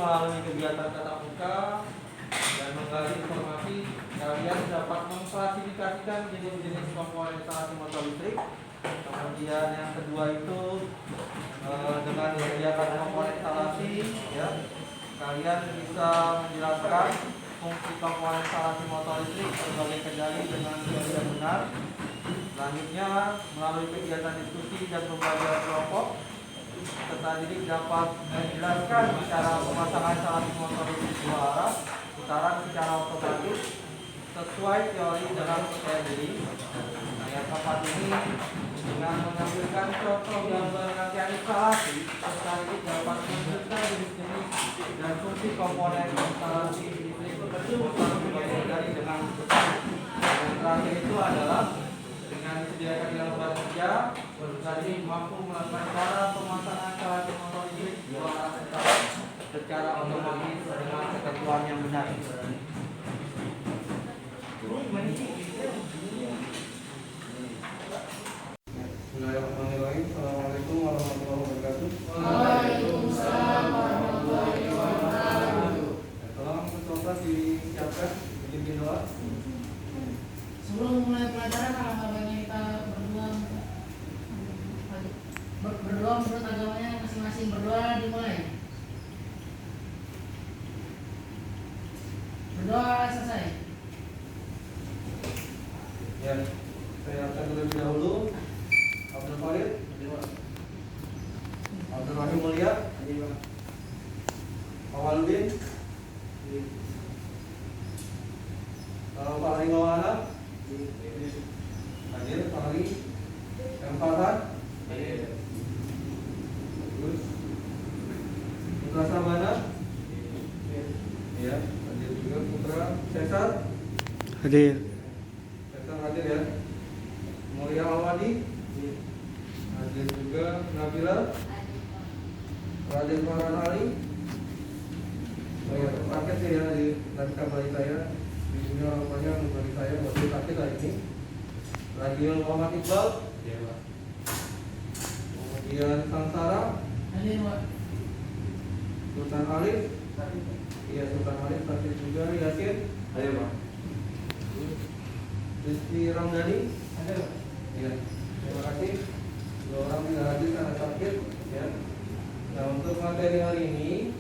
melalui kegiatan tatap muka dan menggali informasi, kalian dapat mengklasifikasikan jenis-jenis komponen instalasi motor listrik. Kemudian yang kedua itu dengan disediakan komponen instalasi, ya, kalian bisa menjelaskan fungsi komponen instalasi motor listrik sebagai kendali dengan yang benar. Selanjutnya, melalui kegiatan diskusi dan pembelajaran kelompok, peserta didik dapat menjelaskan cara pemasangan instalasi motor listrik dua arah putaran secara otomatis sesuai teori dalam percaya diri. Nah, yang keempat ini dengan menampilkan contoh gambar rangkaian instalasi, peserta didik dapat menunjukkan jenis-jenis dan fungsi komponen instalasi listrik motor kendali dengan yang terakhir itu adalah dengan disediakan di lembar kerja, peserta didik mampu melakukan cara pemasangan instalasi motor listrik dua arah putaran secara otomatis dengan ketentuan yang benar. Bismillahirrahmanirrahim. Assalamualaikum warahmatullahi wabarakatuh. Waalaikumsalam warahmatullahi wabarakatuh. Tolong coba disiapkan bikin doa. Sebelum mulai pelajaran, alhamdulillah kita berdoa menurut agamanya masing-masing. Berdoa dimulai. Berdoa selesai. Ya, saya akan terlebih dahulu. Abdul Khalid, Abdul Rahim Mulia, Awaludin, Pak Ari Maulana, hadir, Pak Ari, M. Farhan, terus Putra Sabana, ya, hadir juga Putra Cesar, Hadir. Cesar hadir ya, Mulia Awadi, hadir juga Nabila, Raden Farhan Ali. Saya paket ya di naskah bagi saya di dunia rupanya bagi saya waktu sakit hari ini. Radio Muhammad Iqbal, kemudian Sangsara, Hadir, Pak. Sultan Alif, iya Sultan Alif sakit juga, Yasin, ayo Pak. Rizky Ramdhani, Hadir, Pak. iya, terima kasih. Dua orang tidak hadir karena sakit, ya. Nah, untuk materi hari ini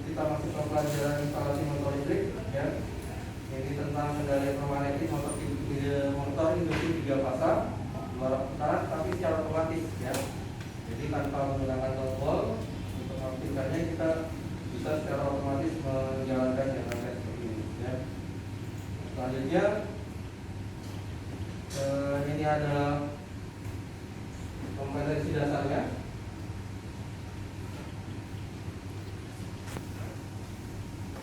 kita masuk ke pelajaran instalasi motor listrik, ya. Ini tentang kendali permanetik motor industri 3 pasang, 2 putaran, tapi secara otomatis, ya. Jadi tanpa menggunakan tombol, untuk mengaktifkannya kita bisa secara otomatis menjalankan yang ada seperti ini, ya. Selanjutnya, ini adalah kompetensi dasarnya.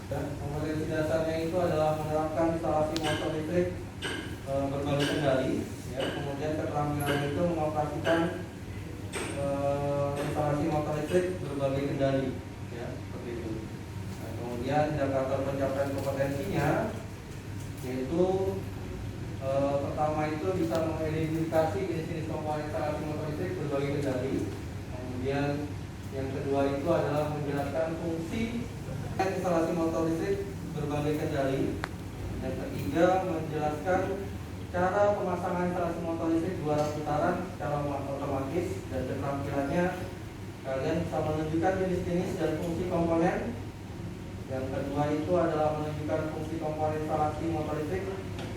Dan kompetensi dasarnya itu adalah menerapkan instalasi motor listrik berbagai kendali, ya. Kemudian keterampilan itu mengoperasikan instalasi motor listrik berbagai kendali, ya, seperti itu. Nah, kemudian indikator pencapaian kompetensinya yaitu pertama itu bisa mengidentifikasi jenis-jenis komponen instalasi motor listrik berbagai kendali. Kemudian yang kedua itu adalah menjelaskan fungsi instalasi motor listrik berbagai kendali. Yang ketiga, menjelaskan cara pemasangan instalasi motor listrik 2 arah putaran secara otomatis, dan keterampilannya kalian bisa menunjukkan jenis-jenis dan fungsi komponen. Yang kedua itu adalah menunjukkan fungsi komponen instalasi motor listrik,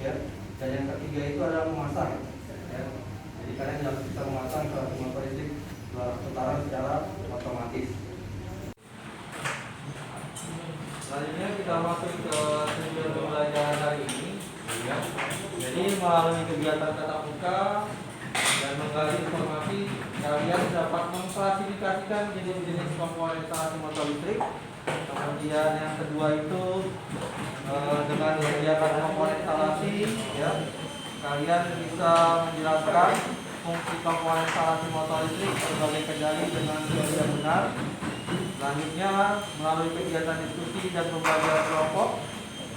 ya. Dan yang ketiga itu adalah memasang, ya. Jadi kalian harus bisa memasang instalasi motor listrik 2 arah putaran secara otomatis. Selanjutnya kita masuk ke tujuan pembelajaran hari ini, ya. Jadi melalui kegiatan tatap muka dan menggali informasi, kalian dapat mengklasifikasikan jenis-jenis komponen instalasi motor listrik. Kemudian yang kedua itu dengan disediakan komponen instalasi, ya, kalian bisa menjelaskan fungsi komponen instalasi motor listrik sebagai kendali dengan yang benar. Selanjutnya, melalui kegiatan diskusi dan pembelajaran kelompok,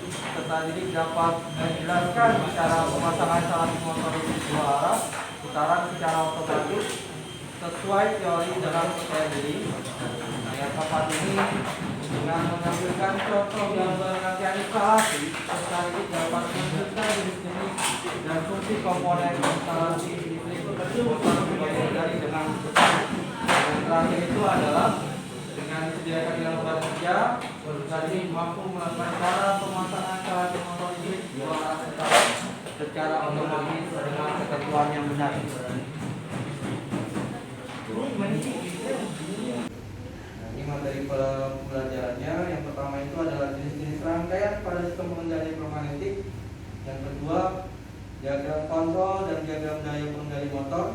peserta didik dapat menjelaskan cara pemasangan instalasi motor listrik dua arah putaran secara otomatis sesuai teori dalam percaya diri. Nah, yang keempat ini dengan menampilkan contoh gambar rangkaian instalasi sekaligus dapat menunjukkan jenis-jenis dan fungsi komponen instalasi listrik motor dari dengan yang terakhir itu adalah dengan disediakan di lembar kerja tadi mampu melakukan cara pemasangan instalasi motor listrik dua arah secara otomatis dengan ketentuan yang benar. Ini materi pembelajarannya. Yang pertama itu adalah jenis-jenis rangkaian pada sistem pengendali elektromagnetik. Yang kedua, diagram kontrol dan diagram daya pengendali motor.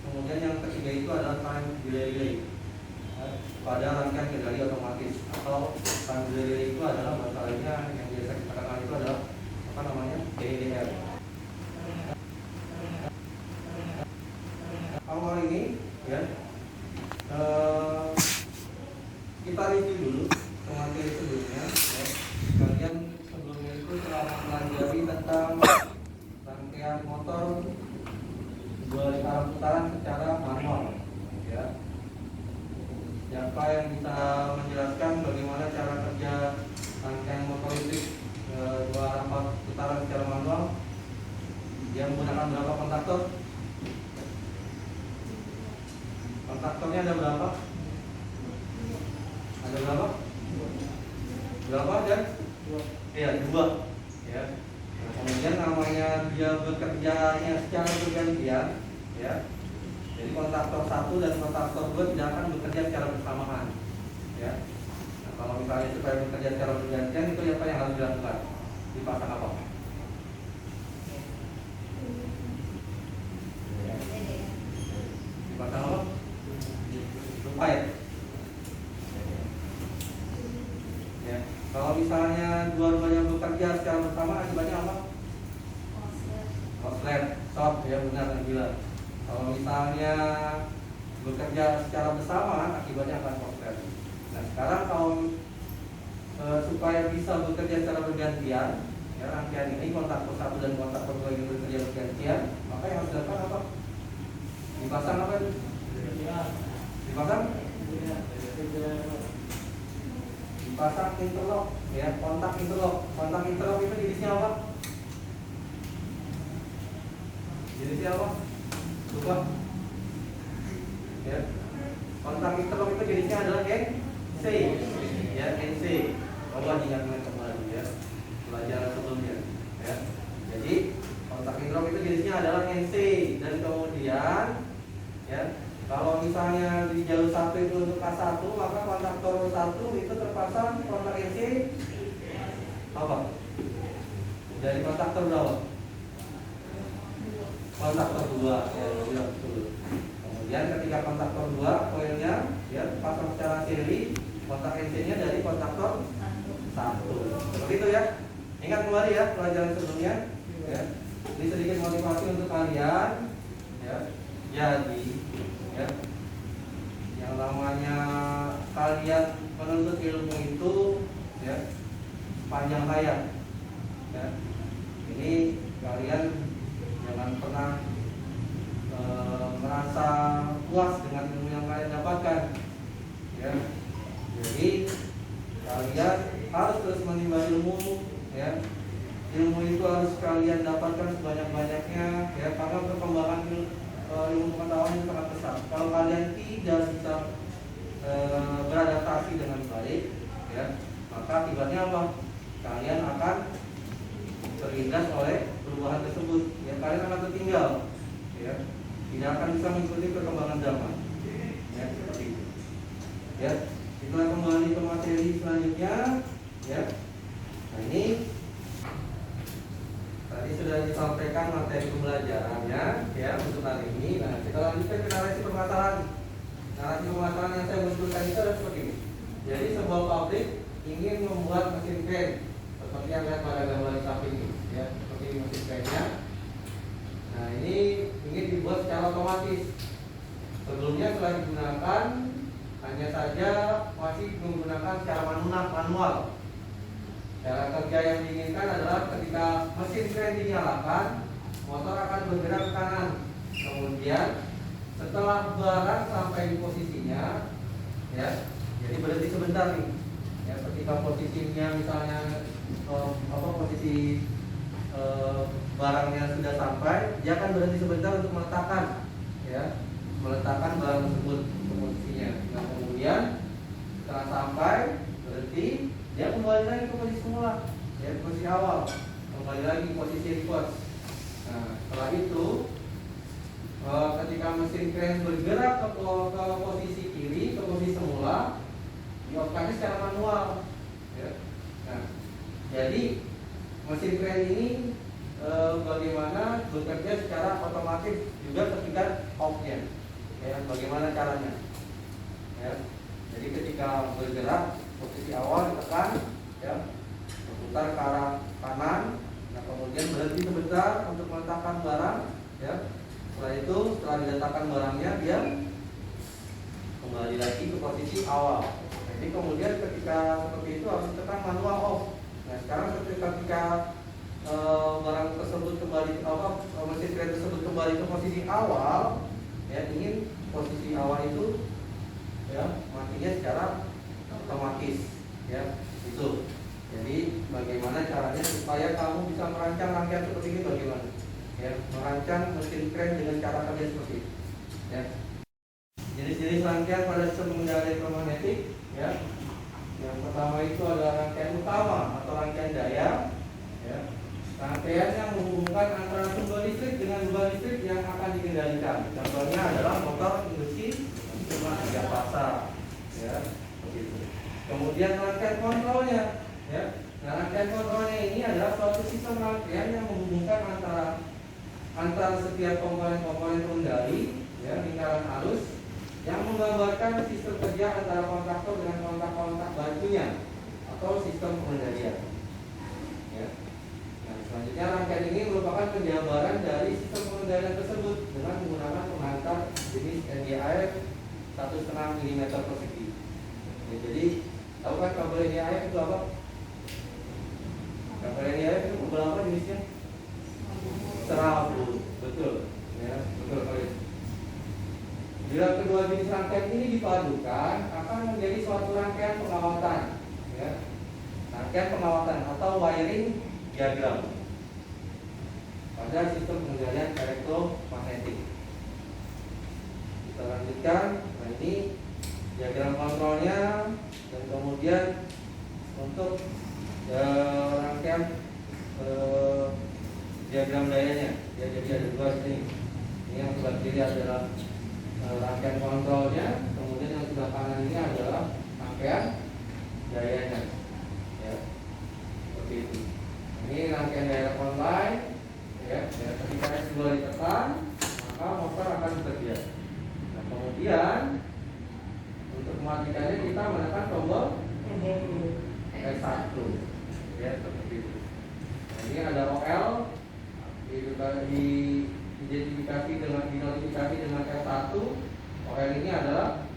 Kemudian yang ketiga itu adalah time delay pada rangkaian kendali otomatis, atau time delay itu adalah bahasa lainnya yang biasa kita kenal itu adalah apa namanya, DDR. Awal ini ya, kita review dulu materi sebelumnya ya. Kalian sebelumnya itu telah mempelajari tentang rangkaian motor dua arah putaran secara manual ya. Siapa yang bisa menjelaskan bagaimana cara kerja rangkaian motor listrik dua arah putaran secara manual? Dia menggunakan berapa kontaktor? Kontaktornya ada berapa? Ada berapa? Berapa ada? Iya, dua. Ya. Nah, kemudian namanya dia bekerjanya secara bergantian, ya. Jadi kontaktor 1 dan kontaktor 2 tidak akan bekerja secara bersamaan, ya. Nah, kalau misalnya supaya bekerja secara bergantian itu apa yang harus dilakukan? Dipasang apa? Dipasang apa? Supaya ya, kalau misalnya dua-duanya bekerja secara bersama akibatnya apa? Korslet, short ya, benar gila. Kalau misalnya bekerja secara bersama akibatnya akan korslet. Nah sekarang kalau supaya bisa bekerja secara bergantian ya, rangkaian ini kontaktor 1 dan kontaktor 2 ini bekerja bergantian, maka yang harus dilakukan apa? Dipasang apa itu? Dipasang interlock ya, kontak interlock. Kontak interlock itu jenisnya apa? Jenisnya apa? Lupa ya. Kontak interlock itu jenisnya adalah NC ya, NC. Coba diingat kembali ya pelajaran sebelumnya ya. Jadi kontak interlock itu jenisnya adalah NC. Dan kemudian ya, kalau misalnya di jalur 1 itu untuk K1, maka kontaktor 1 itu terpasang kontak NC apa? Dari kontaktor berapa? Kontaktor 2 ya, betul. Kemudian ketika kontaktor 2 koilnya ya terpasang secara seri, kontak NC-nya dari kontaktor 1. Seperti itu ya. Ingat kembali ya pelajaran sebelumnya ya. Ini sedikit motivasi untuk kalian ya. Jadi ya, yang namanya kalian menuntut ilmu itu ya panjang hayat ya. Ini kalian jangan pernah merasa puas dengan ilmu yang kalian dapatkan ya. Jadi kalian harus terus menimba ilmu ya. Ilmu itu harus kalian dapatkan sebanyak-banyaknya ya, karena perkembangan ilmu pengetahuan itu sangat besar. Kalau kalian tidak bisa beradaptasi dengan baik ya, maka akibatnya apa? Kalian akan terlindas oleh perubahan tersebut ya, kalian akan tertinggal ya, tidak akan bisa mengikuti perkembangan zaman ya, seperti itu ya. Kita kembali ke materi selanjutnya ya. Nah ini tadi sudah disampaikan materi pembelajarannya ya untuk hari ini. Nah kita lanjutkan ke narasi permasalahan. Narasi permasalahan yang saya munculkan itu adalah seperti ini. Jadi sebuah pabrik ingin membuat mesin kren seperti yang lihat pada gambar di samping ini ya, seperti mesin krennya. Nah ini ingin dibuat secara otomatis. Sebelumnya setelah digunakan hanya saja masih menggunakan secara manual. Cara kerja yang diinginkan adalah ketika mesin kren dinyalakan, motor akan bergerak ke kanan. Kemudian setelah barang sampai di posisinya, ya, Jadi berhenti sebentar nih. Ya, ketika posisinya misalnya posisi barangnya sudah sampai, dia akan berhenti sebentar untuk meletakkan, ya, meletakkan barang tersebut ke posisinya. Nah kemudian setelah sampai berhenti, dia kembali lagi ke posisi semula, ya, posisi awal, kembali lagi ke posisi reverse. Nah setelah itu ketika mesin crane bergerak ke posisi kiri, ke posisi semula, dioperasikan secara manual, ya. Nah jadi mesin crane ini bagaimana bekerja secara otomatis juga ketika off-nya, ya, bagaimana caranya, ya. Jadi ketika bergerak posisi awal ditekan, ya, berputar ke arah kanan, nah kemudian berhenti sebentar untuk meletakkan barang, ya. Setelah itu, setelah diletakkan barangnya, dia kembali lagi ke posisi awal. Jadi kemudian ketika seperti itu harus ditekan manual off. Nah sekarang ketika barang tersebut kembali, mesin crane tersebut kembali ke posisi awal, ya, ingin posisi awal itu, ya, matinya secara otomatis, ya, itu. Jadi bagaimana caranya supaya kamu bisa merancang rangkaian seperti ini, bagaimana, ya, merancang mesin crane dengan cara kerja seperti ini, ya. Jenis-jenis rangkaian pada sistem pengendalian elektromagnetik, ya. Yang pertama itu adalah rangkaian utama atau rangkaian daya, ya. Rangkaian yang menghubungkan antara sumber listrik dengan beban listrik yang akan dikendalikan. Contohnya adalah motor induksi cuma 3 fasa, ya, begitu. Kemudian rangkaian kontrolnya, ya. Nah, rangkaian kontrolnya ini adalah suatu sistem rangkaian yang menghubungkan antara setiap komponen-komponen pengendali, ya, lingkaran arus yang menggambarkan sistem kerja antara kontaktor dengan kontak-kontak bajunya atau sistem pengendalian, ya. Nah, selanjutnya rangkaian ini merupakan penjabaran dari sistem pengendalian tersebut dengan menggunakan pengantar jenis NDIF 1,5 mm persegi. Ya, jadi tahu kan kabel NDIF itu apa? Kabel NDIF itu kabel apa jenisnya? Serabut, betul, ya, betul sekali. Bila kedua jenis rangkaian ini dipadukan, akan menjadi suatu rangkaian pengawatan, ya, rangkaian pengawatan atau wiring diagram pada sistem pengendalian elektromagnetik. Kita lanjutkan. Nah, ini diagram kontrolnya, dan kemudian untuk rangkaian diagram dayanya, ya, jadi ada dua sini. Ini yang sebelah kiri adalah rangkaian kontrolnya, kemudian yang sebelah kanan ini adalah rangkaian dayanya, ya, seperti itu. Ini rangkaian daya online, ya, ketika S2 ditekan, maka motor akan bekerja. Nah, kemudian untuk mematikannya kita menekan tombol S1, ya, seperti itu. Nah, ini ada OL, diidentifikasi dengan dinotifikasi dengan S1. OL ini adalah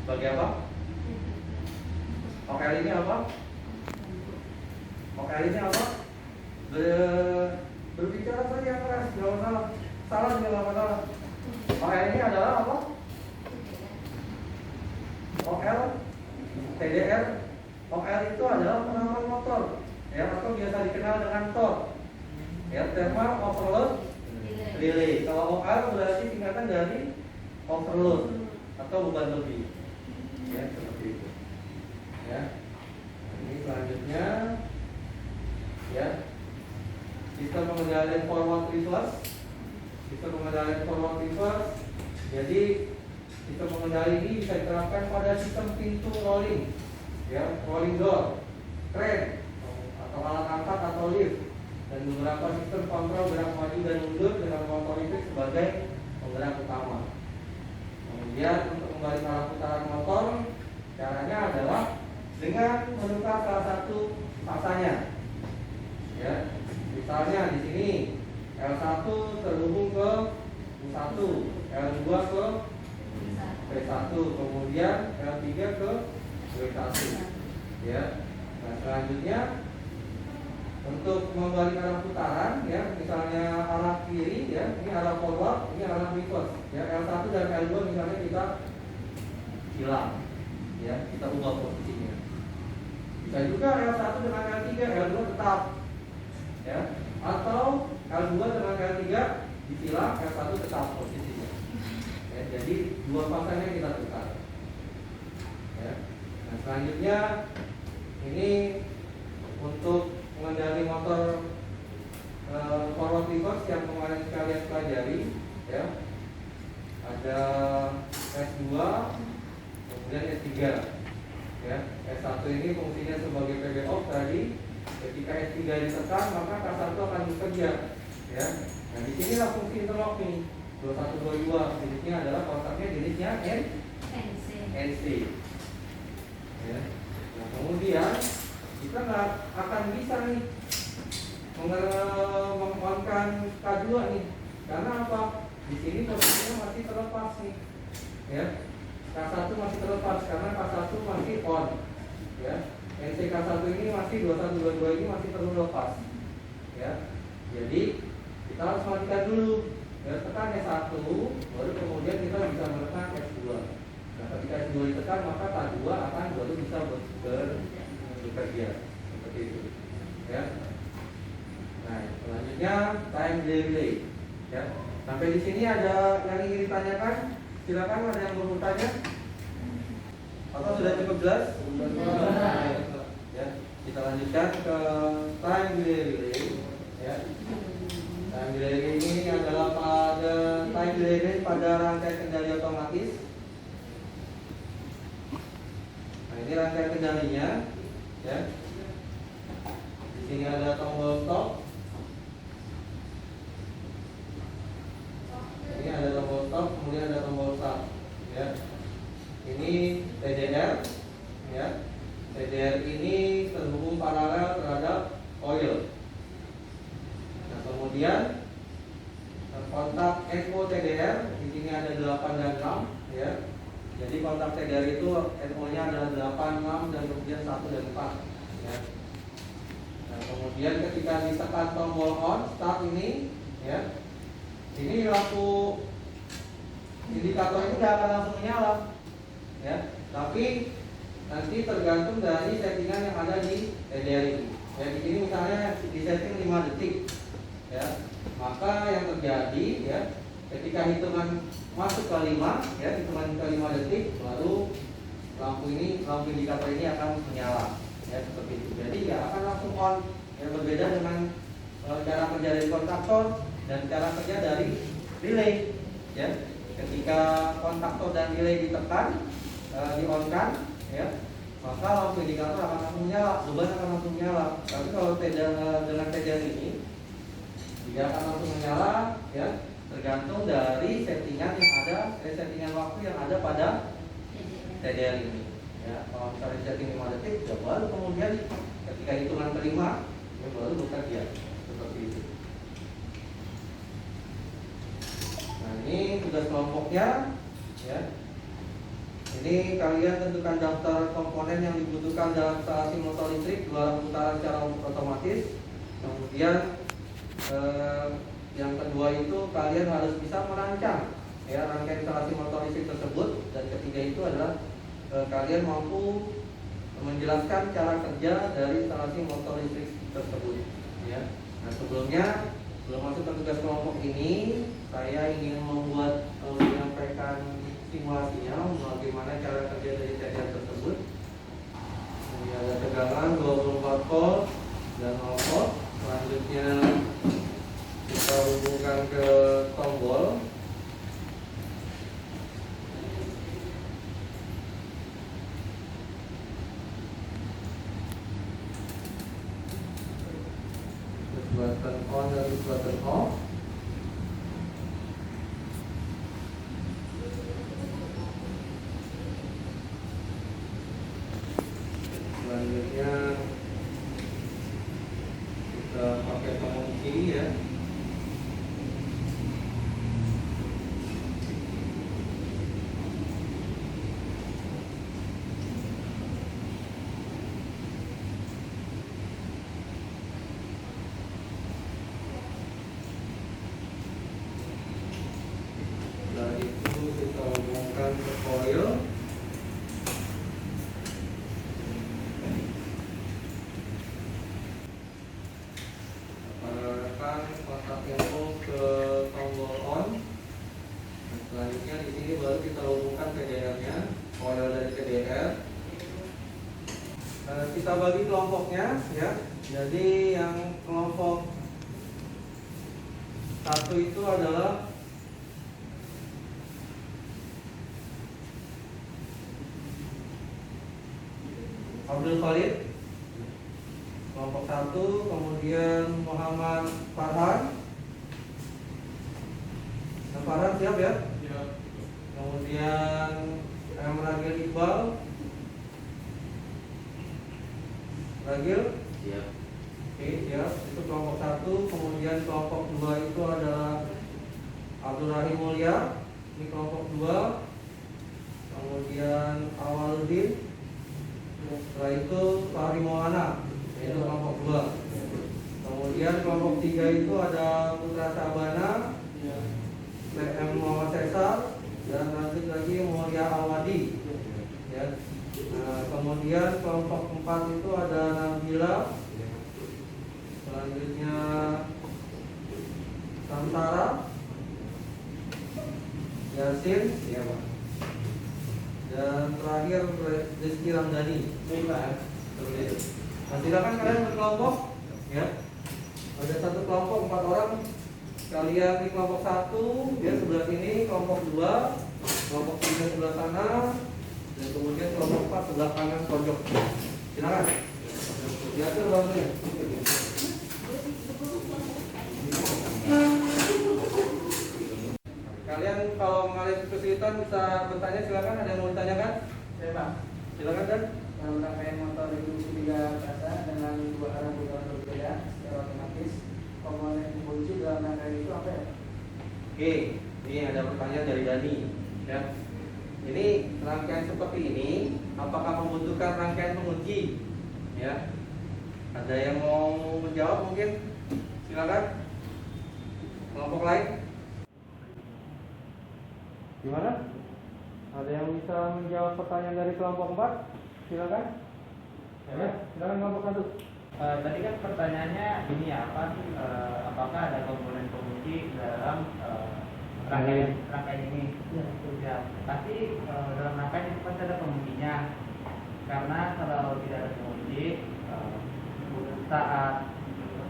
sebagai apa? OL ini apa? OL ini apa? Berbicara saja keras, tidak masalah. Salah juga tidak masalah. OL ini adalah apa? OL, TDR. OL itu adalah pengaman motor, ya, atau biasa dikenal dengan TOR, ya, thermal overload relay. Kalau OL berarti singkatan dari overload atau beban lebih, ya, seperti itu, ya. Ini selanjutnya, ya, sistem pengendalian forward reverse. Sistem pengendalian forward reverse. Jadi sistem pengendali ini bisa diterapkan pada sistem pintu rolling, ya, rolling door, crane atau alat angkat atau lift, dan beberapa sistem kontrol gerak maju dan mundur dengan motor listrik sebagai penggerak utama. Kemudian untuk kembali ke arah putaran motor, caranya adalah dengan menukar salah satu pasanya, ya. Misalnya di sini L1 terhubung ke U1, L2 ke P1, kemudian L3 ke W1, ya. Nah, selanjutnya untuk kembali ke arah putaran, ya, misalnya arah kiri, ya, ini arah forward, ini arah reverse, ya. L1 dan L2 misalnya kita hilang, ya kita ubah posisinya. Bisa juga L1 dengan L3, L2 tetap, ya, atau L2 dengan L3 disilang, L1 tetap posisinya. Ya, jadi dua pasangnya kita tukar. Ya. Nah, selanjutnya ini untuk mengendali motor forward reverse yang kemarin kalian pelajari, ya. Ada S2, kemudian S3. Ya, S1 ini fungsinya sebagai PB off tadi. Ketika S3 ditekan, maka K1 akan bekerja. Ya. Nah, di sinilah fungsi interlock nih. 2122 jenisnya adalah kontaknya jenisnya NC. Ya. Nah, kemudian kita nggak akan bisa nih mengonkan K2 nih, karena apa? Di sini posisinya masih terlepas nih, ya. K1 masih terlepas karena K1 masih on, ya. NC K1 ini masih 2122 ini masih terlepas, ya. Jadi kita harus matikan dulu, ya. Tekan S1, baru kemudian kita bisa menekan S2. Nah, ketika S2 ditekan maka K2 akan baru bisa bekerja seperti itu, ya. Nah, selanjutnya time delay, ya. Sampai di sini ada yang ingin ditanyakan? Silakan, ada yang mau bertanya? Atau sudah cukup jelas? Ya, kita lanjutkan ke time delay, ya. Time delay ini adalah pada rangkaian kendali otomatis. Nah, ini rangkaian kendalinya, ya. Di sini ada tombol stop. Ini ada tombol stop, kemudian ada tombol start, ya. Ini TDR, ya. TDR ini terhubung paralel terhadap coil. Nah, kemudian kontak NO TDR di sini ada 8 dan 6, ya. Jadi kontak TDR itu NO-nya adalah 8, 6 dan kemudian 1 dan 4, ya. Nah, kemudian ketika ditekan tombol on start ini, ya. Ini lampu indikator ini tidak akan langsung menyala, ya. Tapi nanti tergantung dari settingan yang ada di TDR ini. Ya, di sini misalnya di setting 5 detik, ya. Maka yang terjadi, ya, ketika hitungan masuk ke 5, ya, hitungan ke 5 detik, baru lampu indikator ini akan menyala, ya, seperti itu. Jadi ya akan langsung on. Yang berbeda dengan cara kerja dari kontaktor dan cara kerja dari relay, ya. Ketika kontaktor dan relay ditekan, di-on-kan, ya, maka lampu indikator akan langsung menyala, beban akan langsung menyala. Tapi kalau dengan TDR ini tidak akan langsung menyala, ya, tergantung dari settingan yang ada, settingan waktu yang ada pada TDR ini, ya. Kalau misalnya setting 5 detik, ya baru kemudian ketika hitungan kelima, ya baru bekerja seperti itu. Nah, ini tugas kelompoknya, ya. Ini kalian tentukan daftar komponen yang dibutuhkan dalam instalasi motor listrik 2 putaran secara otomatis. Kemudian yang kedua itu kalian harus bisa merancang, ya, rangkaian instalasi motor listrik tersebut. Dan ketiga itu adalah kalian mampu menjelaskan cara kerja dari instalasi motor listrik tersebut, ya. Nah, sebelum masuk ke tugas kelompok ini, saya ingin menyampaikan simulasinya bagaimana cara kerja dari TDR tersebut. Ini ada tegangan 24 volt dan 0 volt. Selanjutnya kita hubungkan ke tombol. Button on dan button off. Selanjutnya kita pakai tombol kiri, ya. Setelah itu kita hubungkan ke coil. dibagi kelompoknya ya. Jadi yang kelompok 1 itu adalah Abdul Khalid, kelompok 1, kemudian Muhammad Farhan. Farhan siap ya? Siap. Kemudian Ragil Iqbal. Ragil? Siap. Oke, siap. Itu kelompok 1. Kemudian kelompok 2 itu adalah Abdul Rahim Mulya. Ini kelompok 2. Kemudian Awaluddin. Setelah itu Fahri Maulana. Itu kelompok 2. Kemudian kelompok 3 itu ada Putra Sabana, PM Muhammad Cesar, dan lanjut lagi Mulia Awadi. Ya. Nah, kemudian kelompok 4 itu ada Nabila, selanjutnya Samsara, Yasin, ya Pak. Dan terakhir Rizky Ramdhani. Nah, silakan kalian berkelompok, ya. Ada satu kelompok 4 orang. Kalian di kelompok 1, ya sebelah sini, kelompok 2, kelompok 3 sebelah sana, dan kemudian kelompok 4 sebelah kanan pojok. Silakan. Diatur bangunnya. Kalian kalau mengalami kesulitan bisa bertanya, silakan. Ada yang mau ditanyakan? Ya Pak, Silakan kan. dalam rangkaian motor induksi 3 kasa dengan 2 arah putaran berbeda secara otomatis, komponen kunci dalam rangkaian itu apa ya? Oke, ini ada pertanyaan dari Dani. Ya. Ini rangkaian seperti ini, apakah membutuhkan rangkaian pengunci? Ya. Ada yang mau menjawab mungkin? Silakan. Kelompok lain? Gimana? Ada yang bisa menjawab pertanyaan dari kelompok 4? Silakan. Ya, silakan kelompok 1. Tadi kan pertanyaannya ini ya, apakah ada komponen pengunci dalam rangkaian ini? Ya, pasti dalam rangkaian itu pasti ada penguncinya. Karena kalau tidak ada pengunci, saat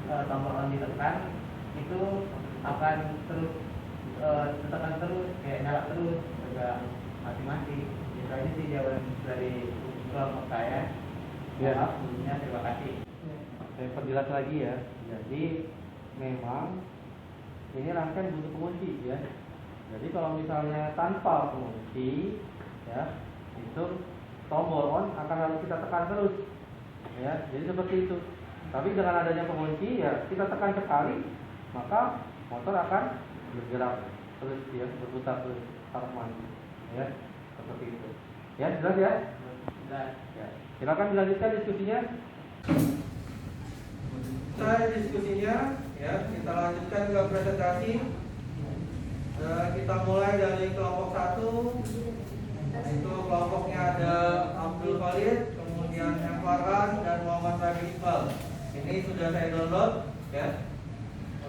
tombol on ditekan itu akan terus ditekan terus, kayak nyala terus, juga mati-mati. Itu aja sih jawaban dari kelompok saya. Ya. Sebelumnya terima kasih. Saya perjelas lagi ya. Jadi memang ini rangkaian butuh pengunci ya. Jadi kalau misalnya tanpa pengunci ya, itu tombol on akan harus kita tekan terus. Ya, jadi seperti itu. Tapi dengan adanya pengunci ya kita tekan sekali, maka motor akan bergerak terus ya, berputar terus arah ya, seperti itu. Ya, jelas ya? Jelas. Ya. Silakan dilanjutkan diskusinya. Selesai diskusinya, ya kita lanjutkan ke presentasi. Kita mulai dari kelompok 1. Itu kelompoknya ada Abdul Khalid, kemudian M. Farhan dan Muhammad Ragil Iqbal. Ini sudah saya download, ya.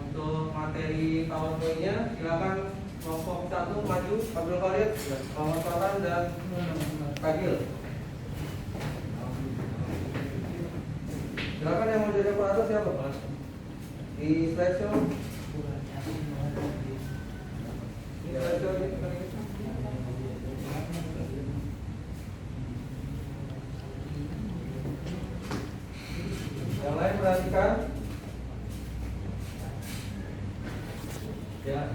Untuk materi PowerPoint-nya, silakan kelompok 1 maju, Abdul Khalid, Muhammad Farhan dan Ragil. Silakan yang mau jadi operator siapa Pak? Di slideshow. Di slideshow ini. Yang lain perhatikan. Ya.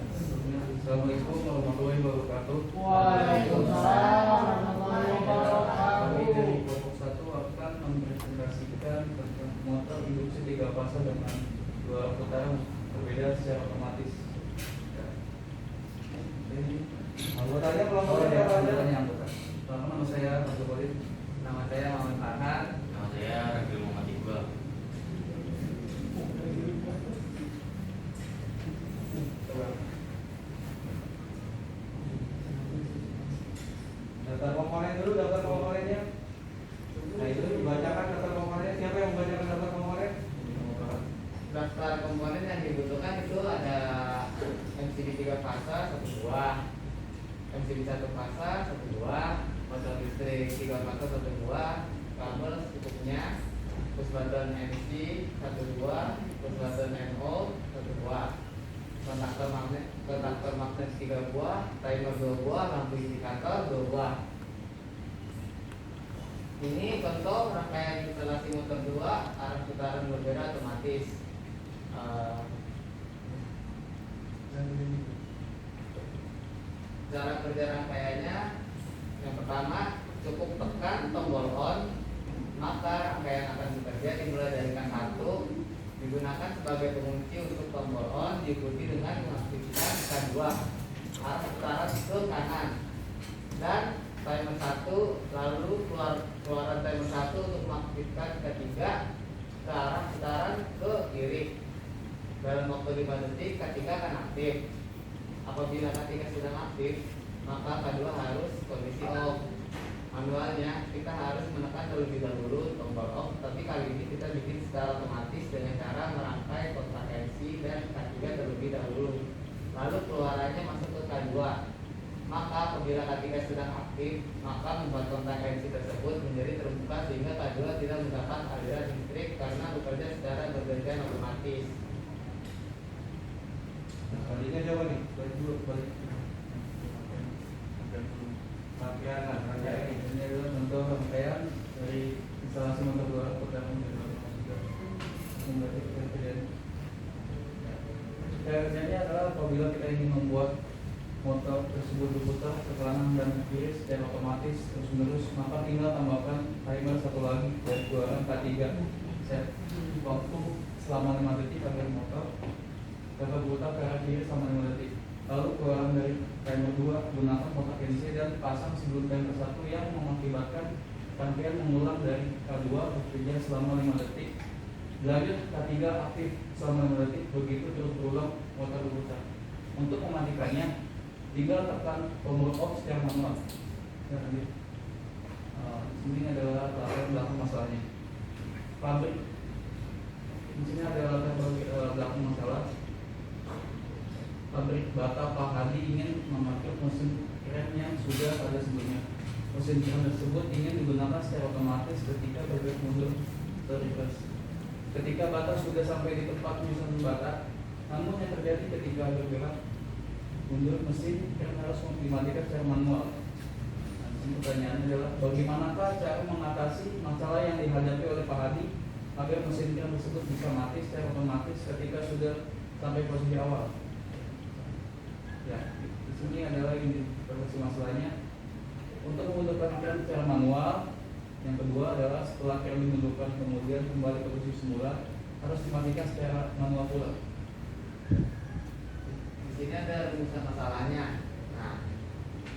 Assalamualaikum warahmatullahi wabarakatuh. Waalaikumsalam warahmatullahi wabarakatuh. Kami dari kelompok 1 akan mempresentasikan tentang motor induksi 3 fase dengan 2 putaran berbeda secara otomatis. Ya. Ini Anggotanya kelompok ya, siapa aja? anggota. Nama saya Abdul Khalid. Nama saya Muhammad Farhan. Nama saya Ragil Muhammad Iqbal. Daftar komponen dulu, daftar komponennya. Nah itu dibacakan daftar komponennya. Siapa yang membacakan daftar komponen? Daftar komponen yang dibutuhkan itu ada MCB 3 fase 1 buah, MCB 1 fase 1 buah, motor listrik 3 fase 1 buah, kabel secukupnya, push button MC 12, push button NO 12, kontaktor magnet 3 buah, timer 2 buah, lampu indikator 2 buah. Ini contoh rangkaian instalasi motor 2 arah putaran berbeda otomatis. Cara kerja rangkaiannya, yang pertama cukup tekan tombol on, maka rangkaian akan bekerja dimulai dari kan 1, digunakan sebagai pengunci untuk tombol on, diikuti dengan mengaktifkan kan 2 arah putaran ke kanan, dan timer 1 lalu keluaran timer 1 untuk mengaktifkan ketiga ke arah putaran ke kiri dalam waktu 5 detik. Ketika akan aktif. Apabila ketika sedang aktif, maka kedua harus kondisi off. Manualnya kita harus menekan terlebih dahulu tombol off, tapi kali ini kita bikin secara otomatis dengan cara merangkai kontak NC dan K3 terlebih dahulu. Lalu keluarannya masuk ke K2. Maka apabila K3 sedang aktif, maka membuat kontak NC tersebut menjadi terbuka sehingga K2 tidak mendapat aliran listrik karena bekerja secara bergantian otomatis. Selanjutnya coba nih, balik. Rangkaian Ini adalah contoh rangkaian dari instalasi motor 2 putaran berbeda. Kerjanya adalah apabila kita ingin membuat motor tersebut berputar ke kanan dan ke kiri secara otomatis terus menerus, maka tinggal tambahkan timer 1 lagi dan keluaran K3 set waktu selama 5 detik agar motor dapat berputar ke arah kiri selama 5 detik. Lalu keluaran dari timer 2 gunakan kontak NC dan pasang sebelum timer 1 yang mengakibatkan rangkaian mengulang dari K2 bekerja selama 5 detik. Lanjut K3 aktif selama 5 detik, begitu terus berulang motor berputar. Untuk mematikannya, tinggal tekan tombol off secara manual. Ini adalah latar belakang masalahnya. Pabrik. Di sini ada latar belakang masalah. Pabrik bata Pak Hadi ingin memakai mesin keren yang sudah ada sebelumnya. Mesin keren tersebut ingin digunakan secara otomatis ketika bergerak mundur atau reverse. Ketika bata sudah sampai di tempat penyusunan bata, namun yang terjadi ketika bergerak mundur, mesin keren harus dimatikan secara manual. Nah, pertanyaannya adalah bagaimanakah cara mengatasi masalah yang dihadapi oleh Pak Hadi agar mesin keren tersebut bisa mati secara otomatis ketika sudah sampai posisi awal? Ya, di sini adalah ini masalahnya. Untuk memundurkan keren secara manual, yang kedua adalah setelah keren dimundurkan kemudian kembali ke posisi semula, harus dimatikan secara manual pula. Di sini ada rumusan masalahnya. Nah,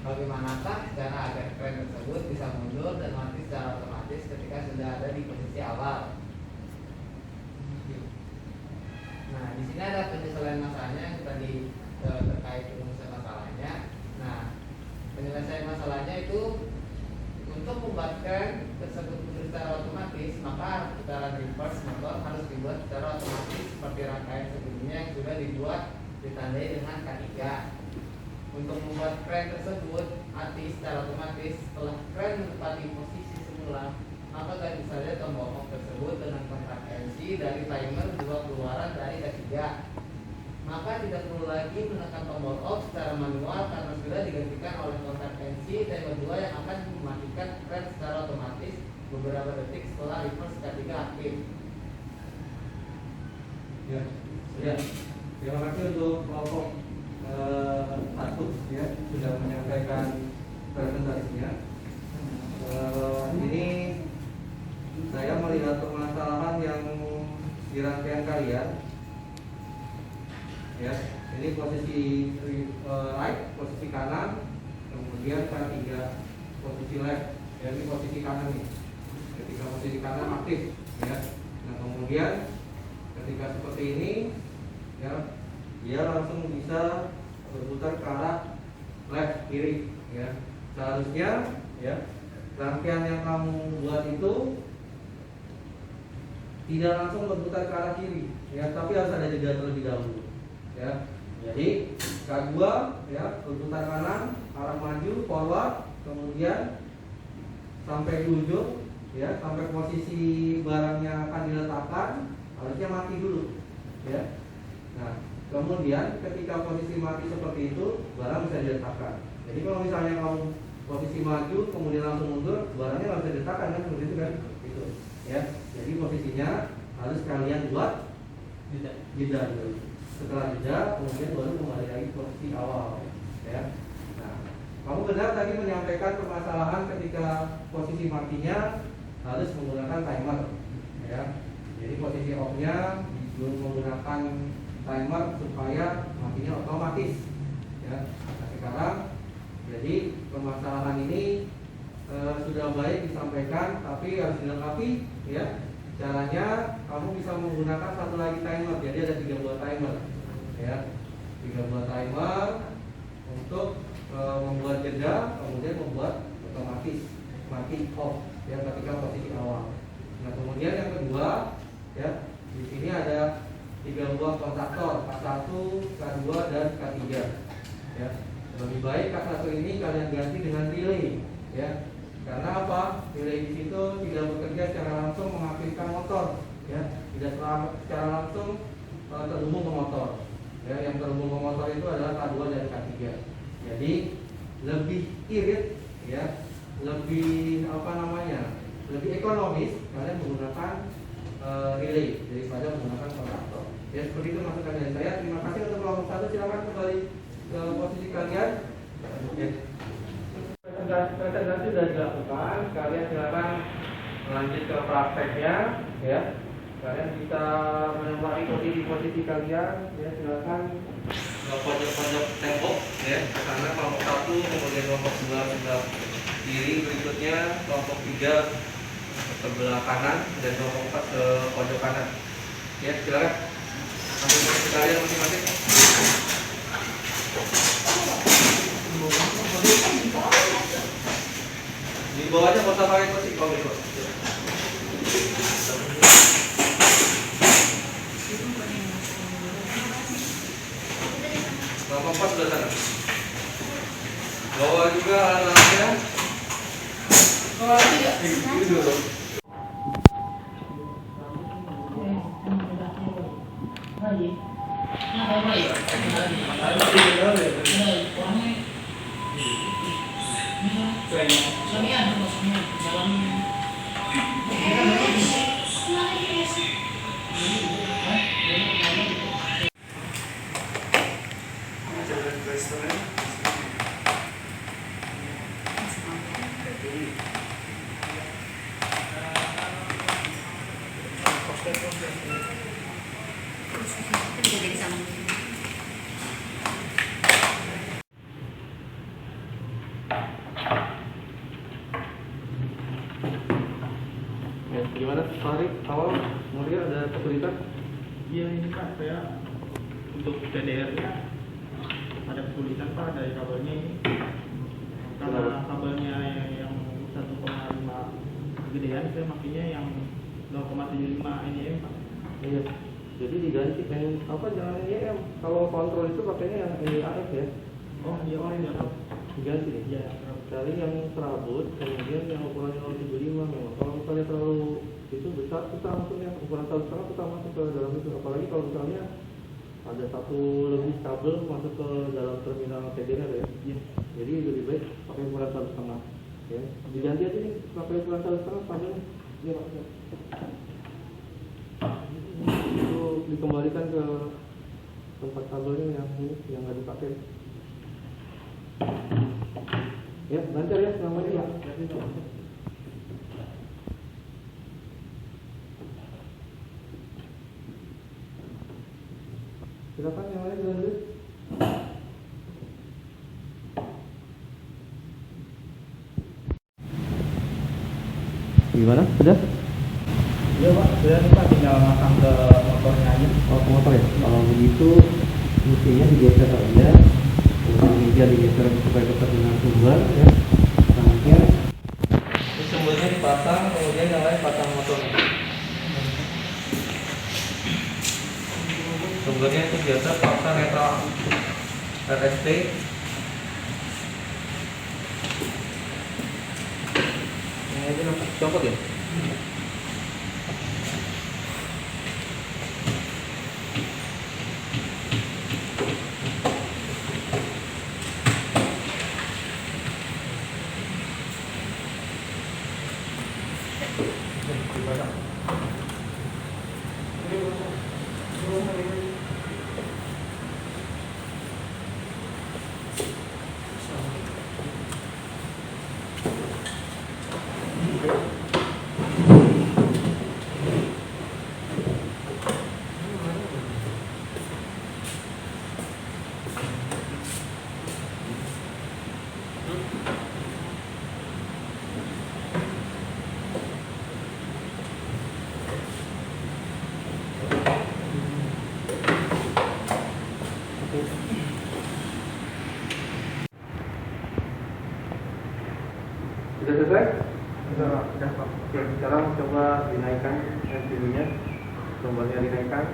bagaimanakah cara agar keren tersebut bisa mundur dan mati secara otomatis ketika sudah ada di posisi awal? Nah, di sini ada penyelesaian masalahnya yang tadi terkait rumusan masalahnya. Nah, penyelesaian masalahnya itu untuk membuatkan tersebut mundur secara otomatis, maka putaran reverse motor harus dibuat secara otomatis seperti rangkaian sebelumnya yang sudah dibuat ditandai dengan K3. Untuk membuat kren tersebut mati secara otomatis, setelah kren menempati posisi semula, maka ganti saja tombol off tersebut dengan kontak NC dari timer 2 keluaran dari K3. Maka tidak perlu lagi menekan tombol off secara manual karena sudah digantikan oleh kontak NC timer 2 yang akan mematikan kren secara otomatis beberapa detik setelah reverse K3 aktif. Ya, sudah. Terima kasih untuk kelompok 1 ya, sudah menyampaikan presentasinya. Ini saya melihat permasalahan yang di rangkaian kalian. Ya, ini posisi right, posisi kanan, kemudian K3 posisi left. Ya, ini posisi kanan nih. Ketika posisi kanan aktif, ya. Nah, kemudian ketika seperti ini, ya, dia langsung bisa berputar ke arah left kiri, ya. Seharusnya, ya, rangkaian yang kamu buat itu tidak langsung berputar ke arah kiri, ya, tapi harus ada jeda terlebih dahulu. Ya, jadi K2 ya berputar kanan arah maju forward, kemudian sampai di ujung ya sampai posisi barangnya akan diletakkan harusnya mati dulu, ya. Nah, kemudian ketika posisi mati seperti itu, barang bisa diletakkan. Jadi kalau misalnya kamu posisi maju kemudian langsung mundur, barangnya nggak bisa diletakkan kan, seperti itu kan, gitu, ya. Jadi posisinya harus kalian buat jeda dulu. Setelah jeda, kemudian baru kembali lagi ke posisi awal, ya. Nah, kamu benar tadi menyampaikan permasalahan ketika posisi matinya harus menggunakan timer, ya. Jadi posisi off-nya menggunakan timer supaya matinya otomatis, ya. Nah, sekarang jadi permasalahan ini sudah baik disampaikan, tapi harus dilengkapi, ya. Caranya kamu bisa menggunakan satu lagi timer, jadi ada 3 buah timer, ya. 3 buah timer untuk membuat jeda, kemudian membuat otomatis mati off, ya, ketika posisi awal. Nah, kemudian yang kedua, ya, di sini ada 3 buah kontaktor, K1, K2 dan K3, ya. Lebih baik K1 ini kalian ganti dengan relay, ya. Karena apa? Relay di situ tidak bekerja secara langsung mengaktifkan motor, ya. Tidak secara langsung terhubung ke motor. Ya, yang terhubung ke motor itu adalah K2 dan K3. Jadi lebih irit, ya, lebih lebih ekonomis kalian menggunakan relay daripada menggunakan kontaktor. Ya, seperti itu masukan dari saya. Terima kasih untuk kelompok 1. Silakan kembali ke posisi kalian. Ya. Presentasi sudah dilakukan. Kalian silakan lanjut ke prakteknya, ya. Kalian bisa menempati posisi kalian, ya. Silakan ke pojok-pojok tembok, ya. Ke sana kelompok 1, kemudian kelompok 2 sebelah kiri, berikutnya kelompok 3 ke sebelah kanan, dan kelompok 4 ke pojok kanan. Ya, silakan ambil posisi kalian masing-masing. Di bawahnya nggak usah pakai kursi kalau gitu. Kelompok 4 sudah sana. Bawa juga alat-alatnya. Ini dulu. Ya, gimana Farid? Awal kemudian ada kesulitan? Iya ini Pak, saya untuk PDR-nya ada kesulitan Pak dari kabelnya ini. Karena kabelnya yang 1,5 kegedean, saya makanya yang 0,75 NIM Pak. Iya. Jadi diganti jangan NIM. Kalau kontrol itu pakainya yang NIAF, ya. Oh iya Pak. Diganti nih. Iya. Cari yang serabut, kemudian yang ukurannya 0,75 memang. Kalau misalnya terlalu itu besar, kita langsung yang ukuran 1,5 kita masuk ke dalam itu. Apalagi kalau misalnya ada satu lebih kabel masuk ke dalam terminal TDR, ya. Iya. Jadi lebih baik pakai ukuran 1,5. Ya. Diganti aja nih pakai ukuran 1,5 kabelnya. Iya Pak. Itu dikembalikan ke tempat kabelnya yang nggak dipakai. Ya, lancar ya namanya ya. Silakan yang lain lanjut. Gimana? Sudah? Iya Pak, sudah nih Pak, tinggal masang ke motornya aja. Oh, ke motor ya? Kalau begitu mestinya digeser aja. Kemudian meja digeser supaya dekat dengan sumber, ya. Selanjutnya sumbernya dipasang, kemudian yang lain pasang motornya. Sumbernya itu biasa paksa netral RST. Ini aja copot ya. Sudah selesai? Sudah Pak. Oke, sekarang coba dinaikkan MCU-nya. Tombolnya dinaikkan.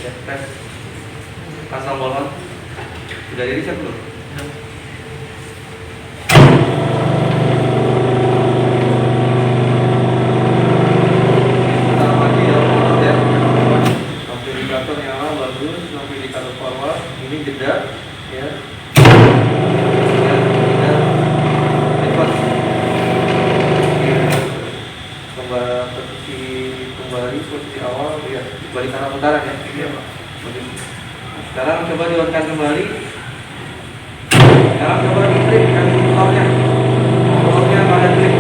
Ya, tes. Pasang bolon. Sudah di reset belum? Pertama lagi ya, bolon ya. Lampu indikator nyala bagus, lampu indikator forward. Ini jeda, ya. Posisi awal ya, balik arah putaran ya. Iya Pak. Sekarang coba diorkan kembali. Sekarang coba di trip kan topnya. Topnya pada trip.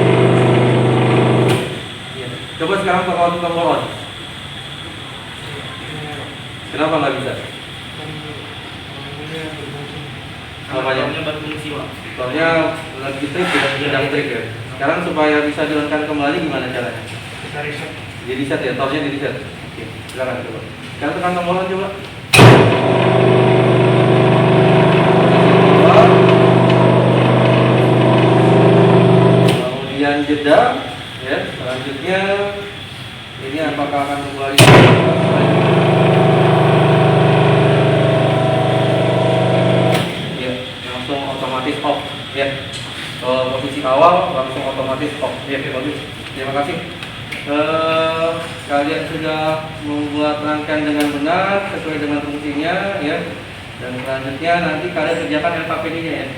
Ya. Coba sekarang pakai tombol on. Kenapa nggak bisa? Apanya? Soalnya lagi trip ya, sedang trip ya. Sekarang supaya bisa diorkan kembali gimana caranya? Kita reset. Di reset ya, tornya di reset. Oke, silakan coba. Sekarang tekan tombol on coba. Kemudian jeda, ya. Selanjutnya ini apakah akan kembali? Ya, langsung otomatis off. Ya, posisi awal langsung otomatis off. Ya, bagus. Terima kasih. Kalian sudah membuat rangkaian dengan benar sesuai dengan fungsinya ya, dan selanjutnya nanti kalian kerjakan LKPD-nya ya.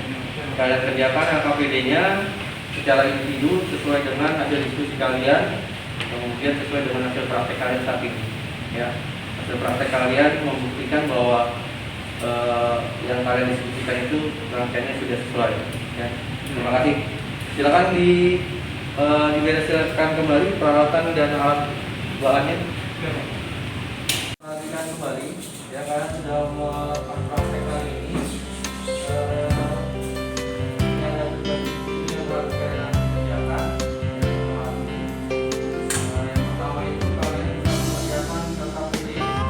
Kalian kerjakan LKPD-nya secara individu sesuai dengan hasil diskusi kalian, kemudian sesuai dengan hasil praktek kalian saat ini ya. Hasil praktek kalian membuktikan bahwa yang kalian diskusikan itu rangkaiannya sudah sesuai ya. Terima kasih. Silakan dibereskan kembali peralatan dan alat bahannya. Perhatikan kembali ya, kalian sudah melakukan praktek kali ini. Ini ada beberapa yang baru kalian kerjakan. Yang pertama itu kalian bisa mengerjakan LKPD dengan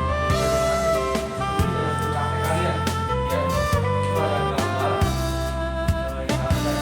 praktek kalian ya. Itu ada gambar yang kalian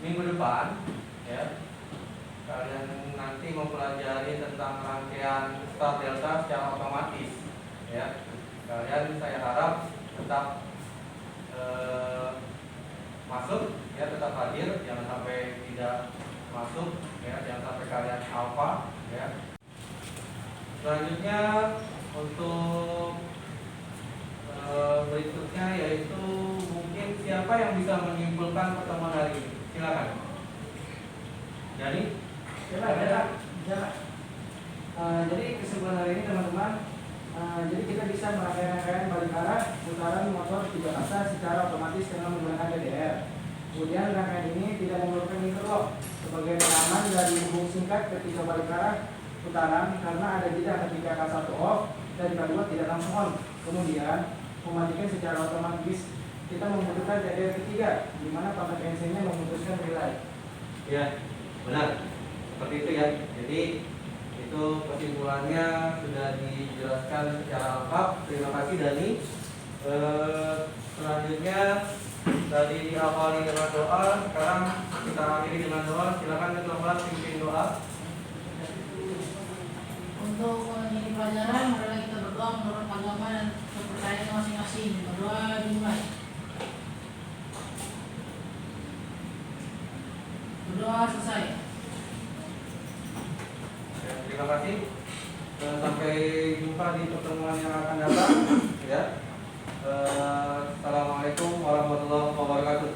minggu depan ya, kalian nanti mempelajari tentang rangkaian start delta secara otomatis ya. Kalian saya harap tetap masuk ya, tetap hadir, jangan sampai tidak masuk ya, jangan sampai kalian alpha ya. Selanjutnya untuk berikutnya yaitu mungkin siapa yang bisa menyimpulkan pertemuan hari ini? Silakan. Jadi, jadi kesimpulan hari ini teman-teman, jadi kita bisa merangkai-rangkaian balik arah putaran motor di Jakarta secara otomatis dengan menggunakan DDR. Kemudian rangkaian ini tidak memerlukan interlock sebagai pengaman dari hubung singkat ketika balik arah putaran karena ada jeda ketika K1 off dan K2 tidak langsung on. Kemudian mematikan secara otomatis kita membutuhkan DDR ketiga di mana kontak NC-nya memutuskan relay. ya benar. Seperti itu ya. Jadi itu kesimpulannya sudah dijelaskan secara lengkap. Terima kasih Dani. Selanjutnya tadi diawali dengan doa. Sekarang kita akhiri dengan doa. Silakan ketua kelas pimpin doa. Untuk ini pelajaran, marilah kita berdoa menurut agama dan kepercayaan masing-masing. Berdoa dimulai. Berdoa selesai. Ya, terima kasih. Dan sampai jumpa di pertemuan yang akan datang. Ya. Assalamualaikum warahmatullahi wabarakatuh.